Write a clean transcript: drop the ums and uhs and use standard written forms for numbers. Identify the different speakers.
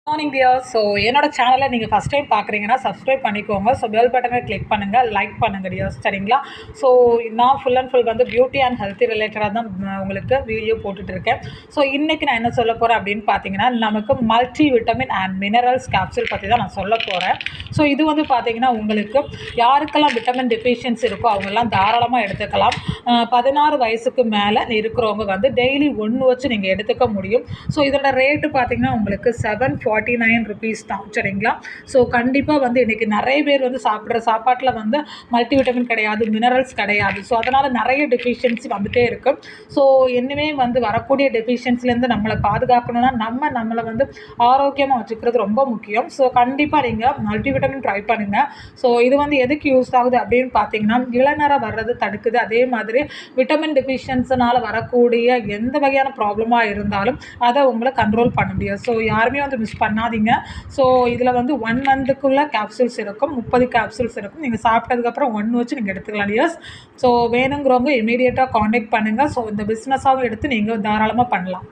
Speaker 1: Morning dear. So என்னோட சேனலை நீங்கள் ஃபஸ்ட் டைம் பார்க்குறீங்கன்னா சப்ஸ்கிரைப் பண்ணிக்கோங்க. ஸோ பெல் பட்டனை கிளிக் பண்ணுங்கள், லைக் பண்ணுங்கள் டியர்ஸ், சரிங்களா? ஸோ நான் ஃபுல் அண்ட் ஃபுல் வந்து பியூட்டி அண்ட் ஹெல்த்தி ரிலேட்டடாக தான் உங்களுக்கு வீடியோ போட்டுட்ருக்கேன். ஸோ இன்றைக்கி நான் என்ன சொல்ல போகிறேன் அப்படின்னு பார்த்தீங்கன்னா, நமக்கு multi vitamin and minerals capsule பற்றி தான் நான் சொல்ல போகிறேன். ஸோ இது வந்து பார்த்தீங்கன்னா, உங்களுக்கு யாருக்கெல்லாம் விட்டமின் டெஃபிஷியன்சி இருக்கோ அவங்கெல்லாம் தாராளமாக எடுத்துக்கலாம். 16 வயசுக்கு மேலே இருக்கிறவங்க வந்து டெய்லி ஒன்று வச்சு நீங்கள் எடுத்துக்க முடியும். ஸோ இதோட ரேட்டு பார்த்தீங்கன்னா உங்களுக்கு 749 rupees தான், சரிங்களா? ஸோ கண்டிப்பாக வந்து இன்றைக்கி நிறைய பேர் வந்து சாப்பிட்ற சாப்பாட்டில் வந்து மல்டிவிட்டமின் கிடையாது, மினரல்ஸ் கிடையாது. ஸோ அதனால் நிறைய டெஃபிஷியன்சி வந்துகிட்டே இருக்குது. ஸோ இன்னுமே வந்து வரக்கூடிய டெஃபிஷியன்சிலேருந்து நம்மளை பாதுகாக்கணும்னா நம்மளை வந்து ஆரோக்கியமாக வச்சுக்கிறது ரொம்ப முக்கியம். ஸோ கண்டிப்பாக நீங்கள் மல்டிவிட்டமின் ட்ரை பண்ணுங்கள். ஸோ இது வந்து எதுக்கு யூஸ் ஆகுது அப்படின்னு பார்த்தீங்கன்னா, இளநரை வர்றது தடுக்குது. அதே மாதிரி விட்டமின் டெஃபிஷியன்சினால் வரக்கூடிய எந்த வகையான ப்ராப்ளமாக இருந்தாலும் அதை உங்களை கண்ட்ரோல் பண்ண முடியும். ஸோ யாருமே வந்து மிஸ் பண்ணாதீங்க. ஸோ இதில் வந்து 1 மந்த்துக்குள்ளே கேப்சூல்ஸ் இருக்கும், 30 கேப்சூல்ஸ் இருக்கும். நீங்கள் சாப்பிட்டதுக்கப்புறம் 1 வச்சு நீங்கள் எடுத்துக்கலாம் டியர்ஸ். ஸோ வேணுங்கிறவங்க இமீடியட்டாக காண்டாக்ட் பண்ணுங்கள். ஸோ இந்த பிஸ்னஸாகவும் எடுத்து நீங்கள் தாராளமாக பண்ணலாம்.